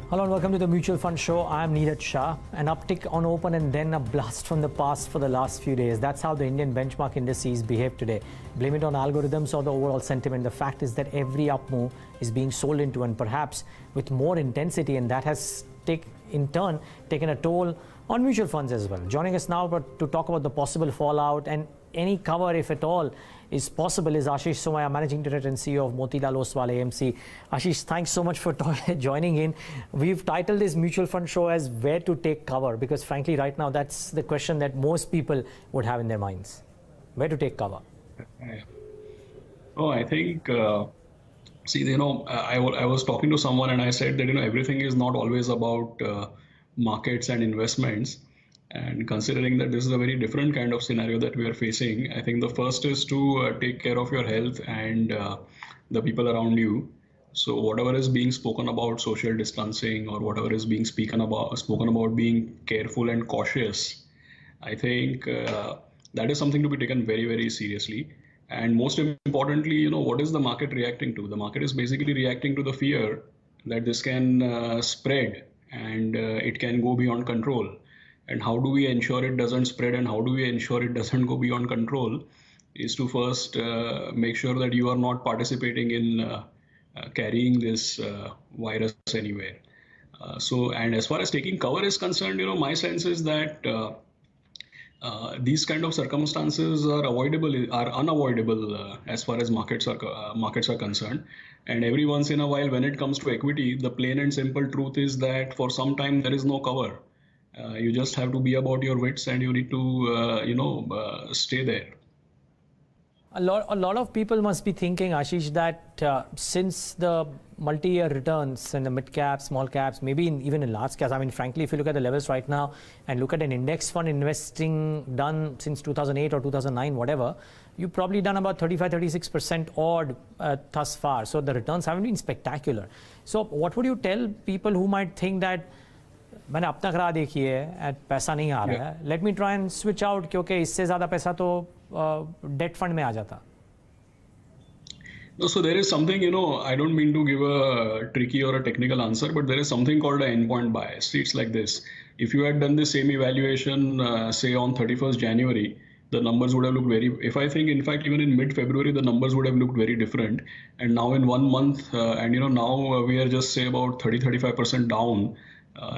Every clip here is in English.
Hello and welcome to the Mutual Fund Show. I'm Neeraj Shah. An uptick on open and then a blast from the past for the last few days. That's how the Indian benchmark indices behave today. Blame it on algorithms or the overall sentiment. The fact is that every up move is being sold into, and perhaps with more intensity, and that has in turn taken a toll on mutual funds as well. Joining us now to talk about the possible fallout and any cover, if at all, is possible is Aashish Somaiyaa, Managing Director and CEO of Motilal Oswal AMC. Ashish, thanks so much for joining in. We've titled this mutual fund show as where to take cover, because frankly right now that's the question that most people would have in their minds. Where to take cover? Oh, I think, I was talking to someone and I said that, everything is not always about markets and investments. And considering that this is a very different kind of scenario that we are facing, I think the first is to take care of your health and the people around you. So whatever is being spoken about social distancing, or whatever is being spoken about being careful and cautious, I think that is something to be taken very, very seriously. And most importantly, what is the market reacting to? The market is basically reacting to the fear that this can spread and it can go beyond control. And how do we ensure it doesn't spread, and how do we ensure it doesn't go beyond control, is to first make sure that you are not participating in carrying this virus anywhere. And as far as taking cover is concerned, my sense is that these kind of circumstances are unavoidable as far as markets are concerned. And every once in a while, when it comes to equity, the plain and simple truth is that for some time there is no cover. You just have to be about your wits, and you need to, stay there. A lot of people must be thinking, Ashish, that since the multi-year returns in the mid-caps, small caps, maybe even in large caps, I mean, frankly, if you look at the levels right now and look at an index fund investing done since 2008 or 2009, whatever, you've probably done about 35-36% odd thus far. So the returns haven't been spectacular. So what would you tell people who might think that मैंने अपना करा देखी है, पैसा नहीं आ रहा है, let me try and switch out क्योंकि इससे ज़्यादा पैसा तो debt fund में आ जाता? No, so there is something, I don't mean to give a tricky or a technical answer, but there is something called an endpoint bias. It's like this. If you had done the same evaluation, say on 31st January, the numbers would have looked in fact, even in mid-February, the numbers would have looked very different. And now in 1 month, now we are just say about 30-35% down.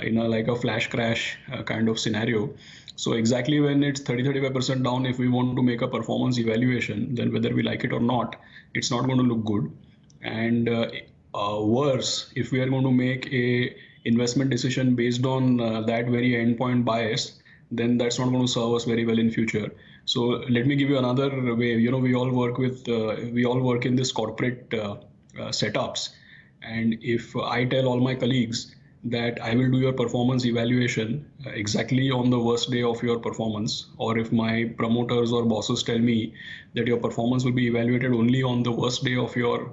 In a flash crash kind of scenario. So exactly when it's 30-35% down, if we want to make a performance evaluation, then whether we like it or not, it's not going to look good. And worse, if we are going to make a investment decision based on that very endpoint bias, then that's not going to serve us very well in future. So let me give you another way. We all work in this corporate setups. And if I tell all my colleagues that I will do your performance evaluation exactly on the worst day of your performance, or if my promoters or bosses tell me that your performance will be evaluated only on the worst day of your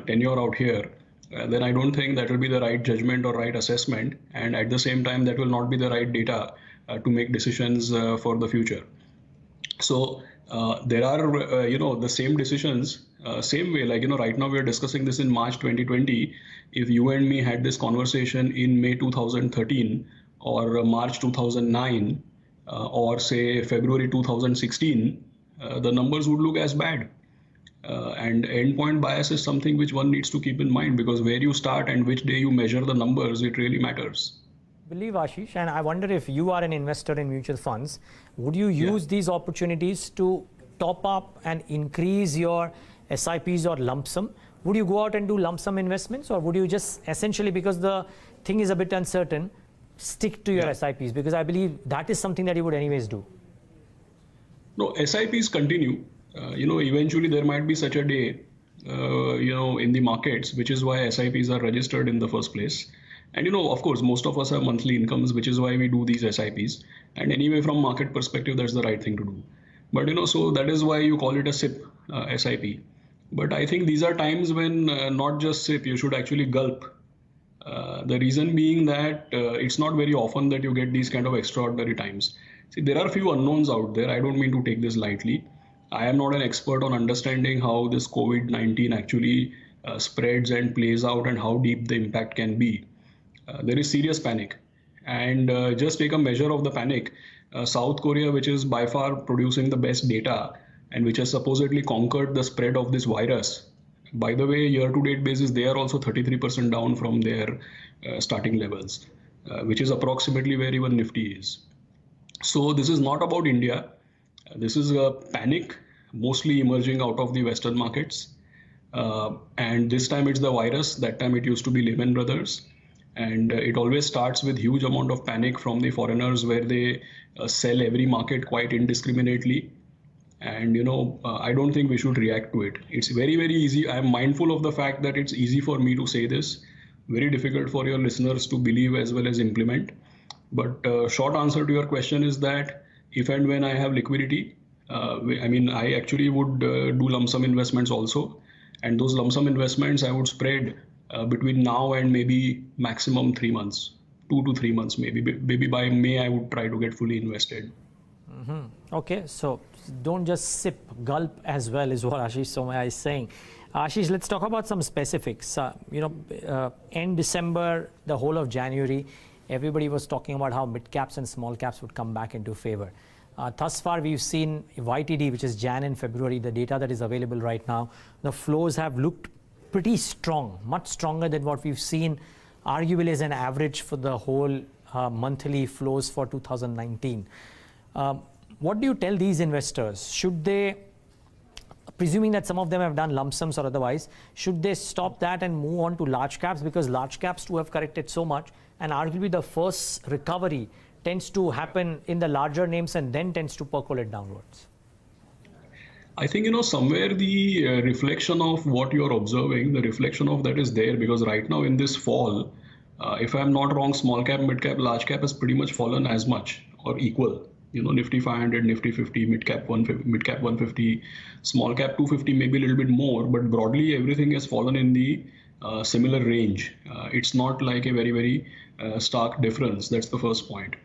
tenure out here, then I don't think that will be the right judgment or right assessment. And at the same time, that will not be the right data to make decisions for the future. So there are, the same decisions, same way, right now we are discussing this in March 2020. If you and me had this conversation in May 2013 or March 2009 or say February 2016, the numbers would look as bad. And endpoint bias is something which one needs to keep in mind, because where you start and which day you measure the numbers, it really matters. Believe, Ashish, and I wonder if you are an investor in mutual funds, would you use these opportunities to top up and increase your SIPs or lump sum? Would you go out and do lump sum investments, or would you just essentially, because the thing is a bit uncertain, stick to your SIPs? Because I believe that is something that you would anyways do. No, SIPs continue. Eventually there might be such a day, in the markets, which is why SIPs are registered in the first place. And, of course, most of us have monthly incomes, which is why we do these SIPs. And anyway, from market perspective, that's the right thing to do. But, so that is why you call it a SIP. But I think these are times when not just sip, you should actually gulp. The reason being that it's not very often that you get these kind of extraordinary times. See, there are a few unknowns out there. I don't mean to take this lightly. I am not an expert on understanding how this COVID-19 actually spreads and plays out and how deep the impact can be. there is serious panic. And just take a measure of the panic. South Korea, which is by far producing the best data and which has supposedly conquered the spread of this virus. By the way, year-to-date basis, they are also 33% down from their starting levels, which is approximately where even Nifty is. So this is not about India. This is a panic, mostly emerging out of the Western markets. And this time it's the virus. That time it used to be Lehman Brothers. And it always starts with huge amount of panic from the foreigners where they sell every market quite indiscriminately. And I don't think we should react to it. It's very, very easy. I'm mindful of the fact that it's easy for me to say this, very difficult for your listeners to believe as well as implement. But short answer to your question is that if and when I have liquidity, I actually would do lump sum investments also. And those lump sum investments I would spread between now and maybe maximum 3 months, 2 to 3 months, maybe by May I would try to get fully invested. Okay, so don't just sip, gulp as well is what Aashish Somaiyaa is saying. Aashish, let's talk about some specifics. End December, the whole of January, everybody was talking about how mid caps and small caps would come back into favor. Thus far, we've seen YTD, which is Jan and February, the data that is available right now. The flows have looked pretty strong, much stronger than what we've seen, arguably as an average for the whole monthly flows for 2019. What do you tell these investors? Should they, presuming that some of them have done lump sums or otherwise, should they stop that and move on to large caps? Because large caps too have corrected so much, and arguably the first recovery tends to happen in the larger names and then tends to percolate downwards. I think, somewhere the reflection of what you're observing, the reflection of that is there, because right now in this fall, if I'm not wrong, small cap, mid cap, large cap has pretty much fallen as much or equal. Nifty 500, Nifty 50, mid cap 150, small cap 250, maybe a little bit more, but broadly everything has fallen in the similar range. It's not like a very, very stark difference. That's the first point.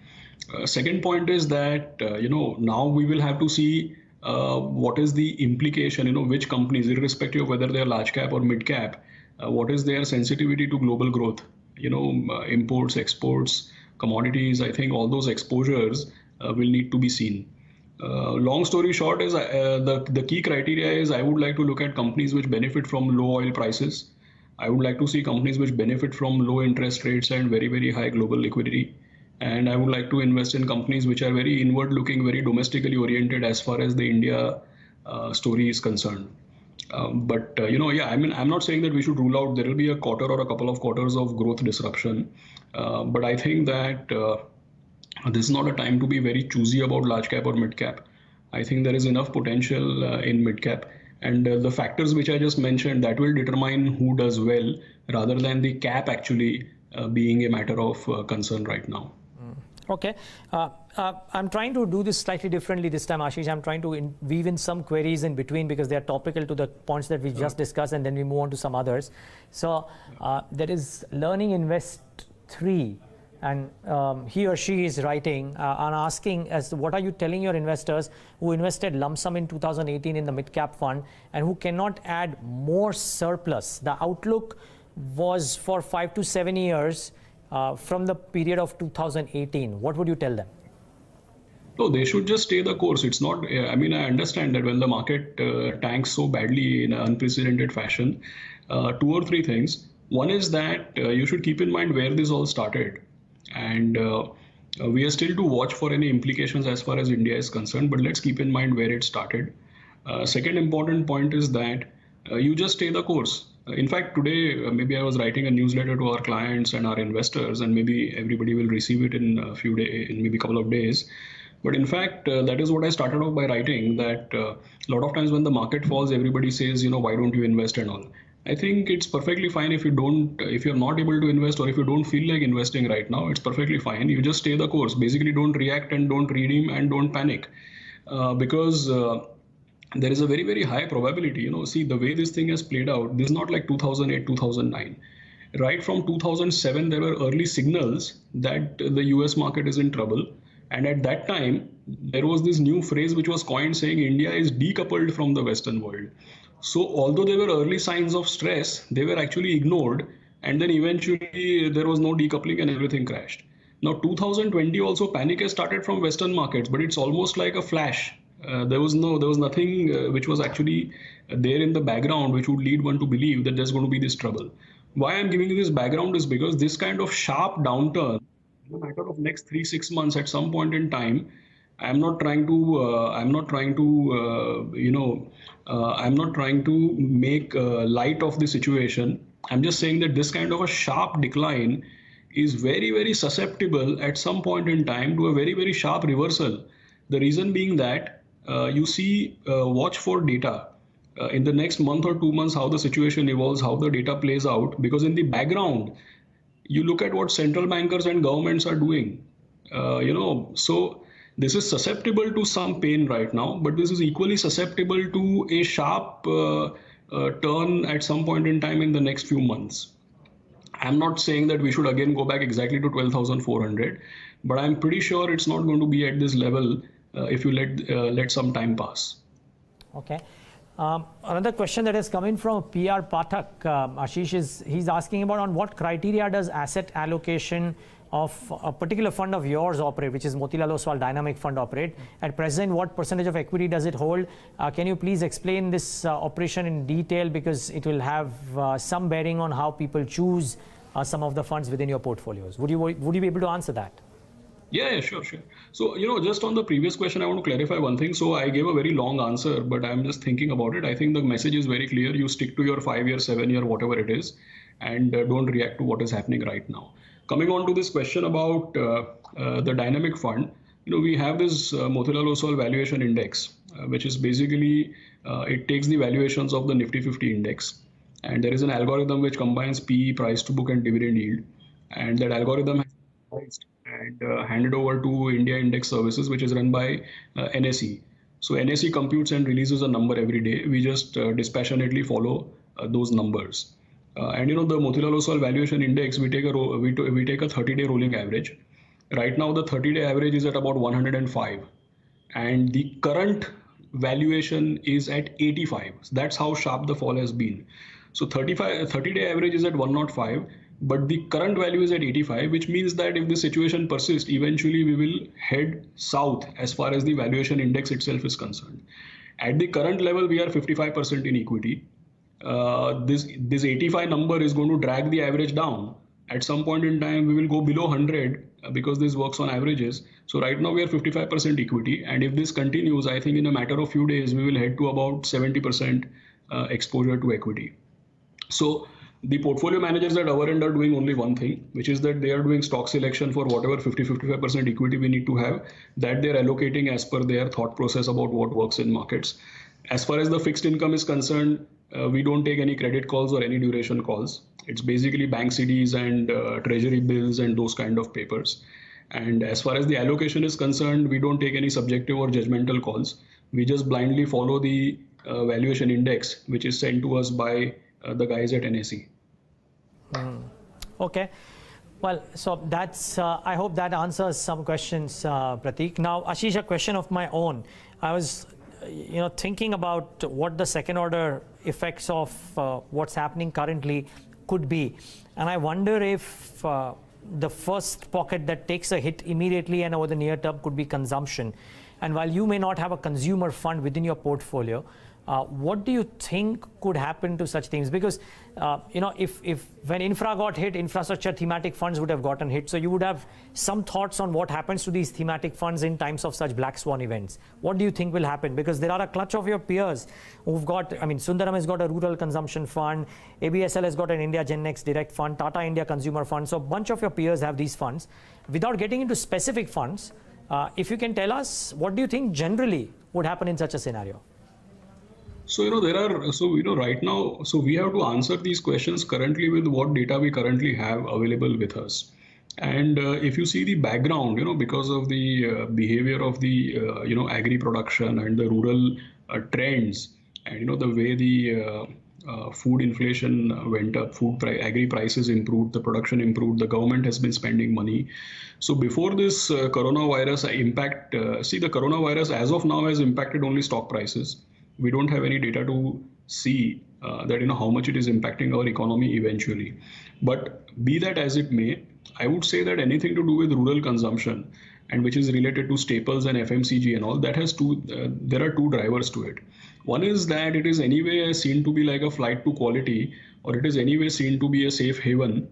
Second point is that, now we will have to see what is the implication, which companies, irrespective of whether they are large cap or mid cap, what is their sensitivity to global growth, imports, exports, commodities. I think all those exposures will need to be seen. Long story short is the key criteria is I would like to look at companies which benefit from low oil prices. I would like to see companies which benefit from low interest rates and very, very high global liquidity. And I would like to invest in companies which are very inward looking, very domestically oriented as far as the India story is concerned. I'm not saying that we should rule out there will be a quarter or a couple of quarters of growth disruption. But I think that this is not a time to be very choosy about large cap or mid cap. I think there is enough potential in mid cap. And the factors which I just mentioned, that will determine who does well rather than the cap actually being a matter of concern right now. Okay. I'm trying to do this slightly differently this time, Aashish. I'm trying to weave in some queries in between because they are topical to the points that we just discussed, and then we move on to some others. So there is Learning Invest 3. And he or she is writing and asking as to what are you telling your investors who invested lump sum in 2018 in the mid cap fund and who cannot add more surplus. The outlook was for 5 to 7 years from the period of 2018. What would you tell them? No, they should just stay the course. It's not, I understand that when the market tanks so badly in an unprecedented fashion, 2 or 3 things. One is that you should keep in mind where this all started. And we are still to watch for any implications as far as India is concerned, but let's keep in mind where it started. Second important point is that you just stay the course. In fact, today, maybe I was writing a newsletter to our clients and our investors, and maybe everybody will receive it in a few days, in maybe a couple of days. But in fact, that is what I started off by writing, that a lot of times when the market falls, everybody says, why don't you invest and all. I think it's perfectly fine if you're not able to invest or if you don't feel like investing right now, it's perfectly fine. You just stay the course. Basically, don't react and don't redeem and don't panic because there is a very, very high probability, see the way this thing has played out, this is not like 2008, 2009. Right from 2007, there were early signals that the US market is in trouble. And at that time, there was this new phrase which was coined saying India is decoupled from the Western world. So although there were early signs of stress, they were actually ignored And then eventually there was no decoupling and everything crashed. Now 2020 also panic has started from Western markets, but it's almost like a flash. There was nothing which was actually there in the background which would lead one to believe that there's going to be this trouble. Why I'm giving you this background is because this kind of sharp downturn, in a matter of next 3-6 months, at some point in time, I'm not trying to I'm not trying to make light of the situation. I'm just saying that this kind of a sharp decline is very, very susceptible at some point in time to a very, very sharp reversal. The reason being that watch for data in the next month or 2 months, how the situation evolves, how the data plays out, because in the background, you look at what central bankers and governments are doing. So this is susceptible to some pain right now, but this is equally susceptible to a sharp turn at some point in time in the next few months. I'm not saying that we should again go back exactly to 12,400, but I'm pretty sure it's not going to be at this level if you let some time pass. Okay. Another question that has come in from PR Pathak, Aashish, he's asking about on what criteria does asset allocation of a particular fund of yours operate, which is Motilal Oswal Dynamic Fund operate. At present, what percentage of equity does it hold? Can you please explain this operation in detail, because it will have some bearing on how people choose some of the funds within your portfolios. Would you be able to answer that? Yeah, sure. So, just on the previous question, I want to clarify one thing. So I gave a very long answer, but I'm just thinking about it. I think the message is very clear. You stick to your 5-year, 7-year, whatever it is, and don't react to what is happening right now. Coming on to this question about the dynamic fund, we have this Motilal Oswal valuation index, which is basically, it takes the valuations of the Nifty 50 index. And there is an algorithm which combines PE, price to book, and dividend yield. And that algorithm has been and handed over to India Index Services, which is run by NSE. So NSE computes and releases a number every day. We just dispassionately follow those numbers. And the Motilal Oswal valuation index, we take a 30-day rolling average. Right now, the 30-day average is at about 105, and the current valuation is at 85. That's how sharp the fall has been. So 30-day average is at 105, but the current value is at 85, which means that if the situation persists, eventually we will head south as far as the valuation index itself is concerned. At the current level, we are 55% in equity. This 85 number is going to drag the average down. At some point in time, we will go below 100 because this works on averages. So right now we are 55% equity. And if this continues, I think in a matter of few days, we will head to about 70% exposure to equity. So the portfolio managers at our end are doing only one thing, which is that they are doing stock selection for whatever 50-55% equity we need to have, that they're allocating as per their thought process about what works in markets. As far as the fixed income is concerned, we don't take any credit calls or any duration calls. It's basically bank CDs and treasury bills and those kind of papers. And as far as the allocation is concerned, we don't take any subjective or judgmental calls. We just blindly follow the valuation index, which is sent to us by the guys at NSE. Okay. Well, so that's, I hope that answers some questions, Prateek. Now, Aashish, a question of my own. I was thinking about what the second order effects of what's happening currently could be. And I wonder if the first pocket that takes a hit immediately and over the near term could be consumption. And while you may not have a consumer fund within your portfolio, what do you think could happen to such things? Because, if when infra got hit, infrastructure thematic funds would have gotten hit. So you would have some thoughts on what happens to these thematic funds in times of such black swan events. What do you think will happen? Because there are a clutch of your peers who've got, Sundaram has got a rural consumption fund, ABSL has got an India Gen Next direct fund, Tata India consumer fund. So a bunch of your peers have these funds. Without getting into specific funds, if you can tell us, what do you think generally would happen in such a scenario? So, right now, so we have to answer these questions currently with what data we currently have available with us. And if you see the background, because of the behavior of the, agri production and the rural trends, and, the way the food inflation went up, agri prices improved, the production improved, the government has been spending money. So before this coronavirus impact, the coronavirus as of now has impacted only stock prices. We don't have any data to see that how much it is impacting our economy eventually. But be that as it may, I would say that anything to do with rural consumption and which is related to staples and FMCG and all, that has there are two drivers to it. One is that it is anyway seen to be like a flight to quality, or it is anyway seen to be a safe haven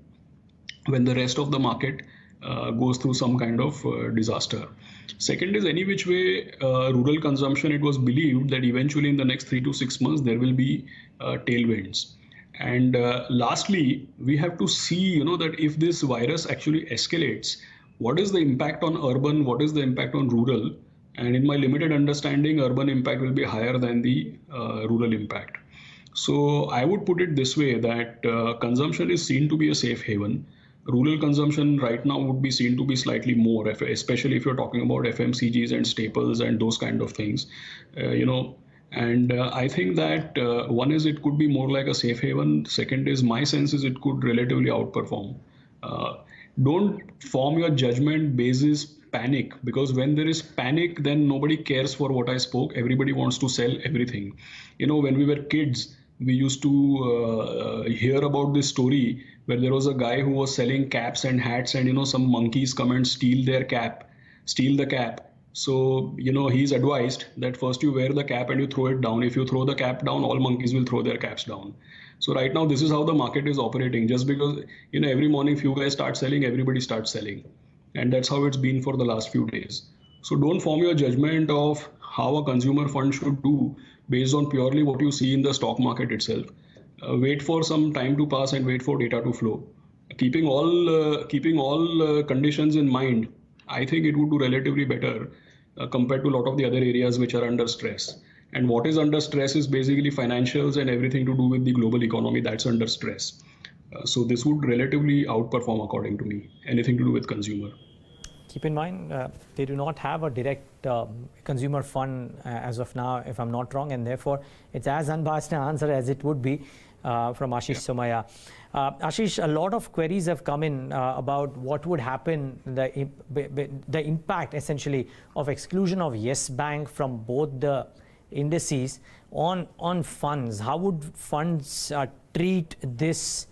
when the rest of the market goes through some kind of disaster. Second is, any which way rural consumption, it was believed that eventually in the next 3 to 6 months there will be tailwinds. And lastly, we have to see, that if this virus actually escalates, what is the impact on urban, what is the impact on rural? And in my limited understanding, urban impact will be higher than the rural impact. So I would put it this way, that consumption is seen to be a safe haven. Rural consumption right now would be seen to be slightly more, especially if you're talking about FMCGs and staples and those kind of things, And I think that one is it could be more like a safe haven. Second is, my sense is it could relatively outperform. Don't form your judgment basis panic, because when there is panic, then nobody cares for what I spoke. Everybody wants to sell everything. When we were kids, we used to hear about this story where there was a guy who was selling caps and hats, and some monkeys come and steal the cap. So he's advised that first you wear the cap and you throw it down. If you throw the cap down, all monkeys will throw their caps down. So right now this is how the market is operating. Just because every morning few guys start selling, everybody starts selling, and that's how it's been for the last few days. So don't form your judgment of how a consumer fund should do based on purely what you see in the stock market itself. Wait for some time to pass and wait for data to flow. Keeping all conditions in mind, I think it would do relatively better compared to a lot of the other areas which are under stress. And what is under stress is basically financials and everything to do with the global economy that's under stress. So this would relatively outperform, according to me, anything to do with consumer. Keep in mind, they do not have a direct consumer fund as of now, if I'm not wrong, and therefore it's as unbiased an answer as it would be from Aashish Somaiyaa. Aashish, a lot of queries have come in about what would happen, the impact essentially of exclusion of Yes Bank from both the indices on funds. How would funds treat this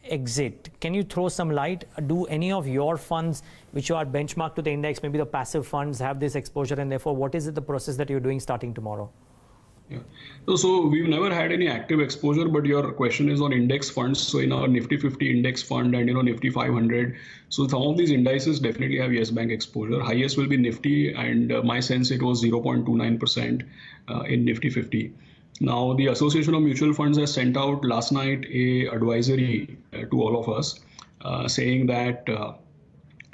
exit? Can you throw some light? Do any of your funds which are benchmarked to the index, maybe the passive funds, have this exposure, and therefore what is the process that you're doing starting tomorrow? Yeah. So we've never had any active exposure, but your question is on index funds. So in our Nifty 50 index fund and Nifty 500, so some of these indices definitely have Yes Bank exposure. Highest will be Nifty, and my sense it was 0.29% in Nifty 50. Now the Association of Mutual Funds has sent out last night a advisory to all of us, saying that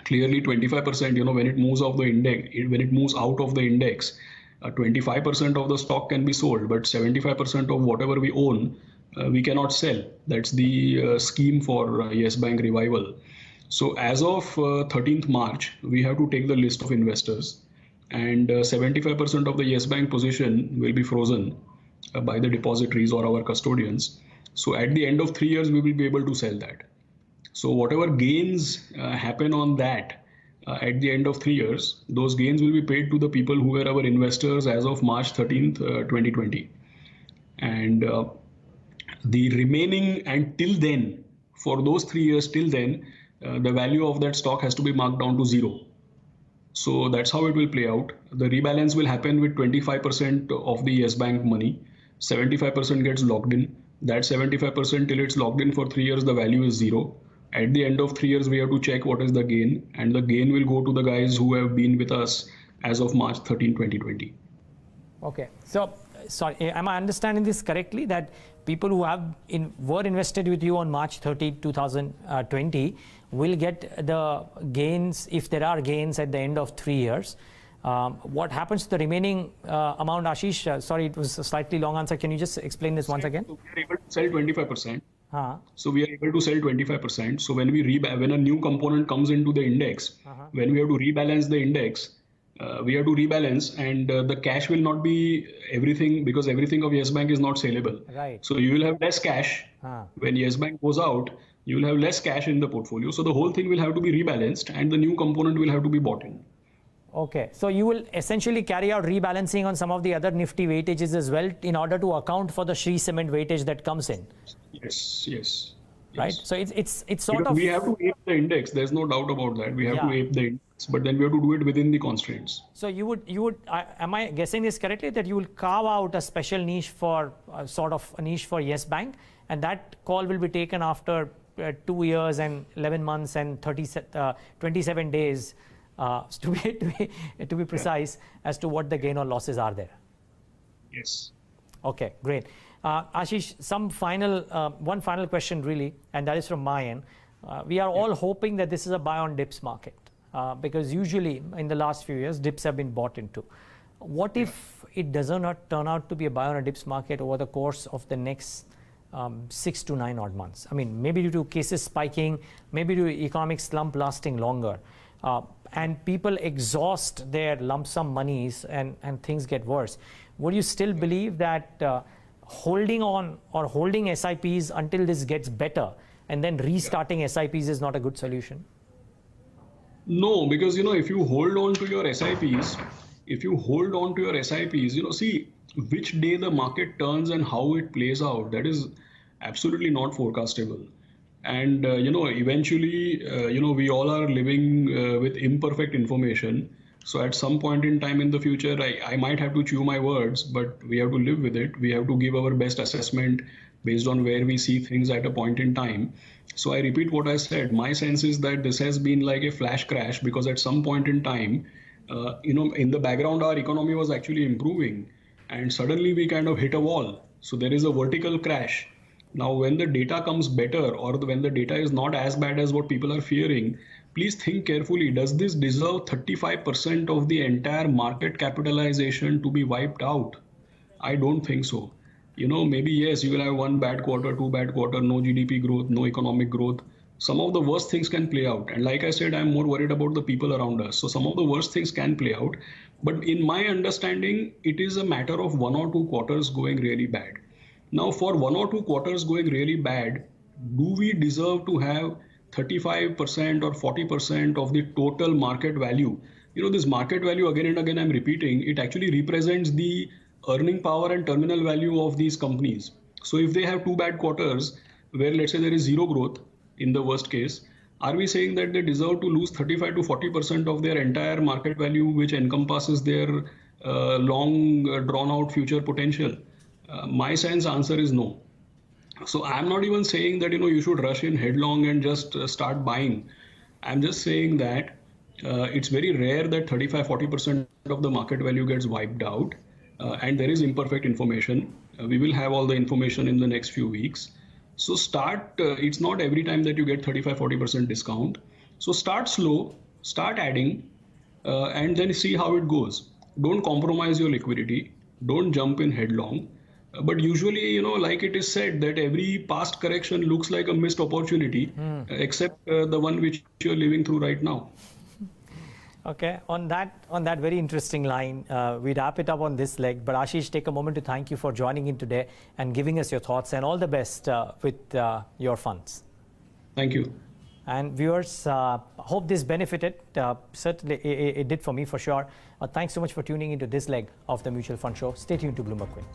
clearly 25%, when it moves off the index, when it moves out of the index, 25% of the stock can be sold, but 75% of whatever we own, we cannot sell. That's the scheme for Yes Bank revival. So as of 13th March, we have to take the list of investors, and 75% of the Yes Bank position will be frozen by the depositories or our custodians. So at the end of 3 years, we will be able to sell that. So whatever gains happen on that, at the end of 3 years, those gains will be paid to the people who were our investors as of March 13th, 2020. And the remaining, and till then, for those 3 years till then, the value of that stock has to be marked down to 0. So that's how it will play out. The rebalance will happen with 25% of the Yes Bank money. 75% gets locked in. That 75% till it's locked in for 3 years, the value is 0. At the end of 3 years, we have to check what is the gain, and the gain will go to the guys who have been with us as of March 13, 2020. Okay. So, sorry, am I understanding this correctly, that people who were invested with you on March 30, 2020 will get the gains, if there are gains, at the end of 3 years? What happens to the remaining amount, Aashish? Sorry, it was a slightly long answer. Can you just explain this once again? So we are able to sell 25%. So we are able to sell 25%. So when when a new component comes into the index, when we have to rebalance the index, we have to rebalance, and the cash will not be everything, because everything of Yes Bank is not saleable. Right. So you will have less cash. When Yes Bank goes out, you will have less cash in the portfolio. So the whole thing will have to be rebalanced, and the new component will have to be bought in. Okay, so you will essentially carry out rebalancing on some of the other nifty weightages as well in order to account for the Shree Cement weightage that comes in. Yes, yes. Right? Yes. So it's sort Because of... we have to ape the index. There's no doubt about that. We have to ape the index, but then we have to do it within the constraints. So am I guessing this correctly, that you will carve out a special niche for sort of a niche for Yes Bank, and that call will be taken after 2 years and 11 months and 27 days to be precise as to what the gain or losses are there. Yes. Okay, great. Aashish, one final question really, and that is from my end. We are all hoping that this is a buy on dips market because usually in the last few years, dips have been bought into. What if it does not turn out to be a buy on a dips market over the course of the next 6 to 9 odd months? I mean, maybe due to cases spiking, maybe due to economic slump lasting longer, and people exhaust their lump sum monies and things get worse. Would you still believe that holding on or holding SIPs until this gets better and then restarting SIPs is not a good solution? No, because if you hold on to your SIPs, see which day the market turns and how it plays out, that is absolutely not forecastable. And eventually, we all are living with imperfect information. So at some point in time in the future, I might have to chew my words, but we have to live with it. We have to give our best assessment based on where we see things at a point in time. So I repeat what I said. My sense is that this has been like a flash crash because at some point in time, in the background, our economy was actually improving and suddenly we kind of hit a wall. So there is a vertical crash. Now, when the data comes better or when the data is not as bad as what people are fearing, please think carefully. Does this deserve 35% of the entire market capitalization to be wiped out? I don't think so. Maybe yes, you will have 1 bad quarter, 2 bad quarter, no GDP growth, no economic growth. Some of the worst things can play out. And like I said, I'm more worried about the people around us. So some of the worst things can play out. But in my understanding, it is a matter of 1 or 2 quarters going really bad. Now, for 1 or 2 quarters going really bad, do we deserve to have 35% or 40% of the total market value? This market value, again and again, I'm repeating, it actually represents the earning power and terminal value of these companies. So if they have 2 bad quarters where let's say there is 0 growth in the worst case, are we saying that they deserve to lose 35 to 40% of their entire market value, which encompasses their long drawn out future potential? My sense answer is no. So I'm not even saying that you should rush in headlong and just start buying. I'm just saying that it's very rare that 35-40% of the market value gets wiped out, and there is imperfect information. We will have all the information in the next few weeks. So it's not every time that you get 35-40% discount. So start slow, start adding, and then see how it goes. Don't compromise your liquidity. Don't jump in headlong. But usually, like it is said that every past correction looks like a missed opportunity, except the one which you're living through right now. Okay, on that very interesting line, we wrap it up on this leg. But Aashish, take a moment to thank you for joining in today and giving us your thoughts, and all the best with your funds. Thank you. And viewers, hope this benefited. Certainly, it did for me for sure. Thanks so much for tuning into this leg of the Mutual Fund Show. Stay tuned to Bloomberg Quint.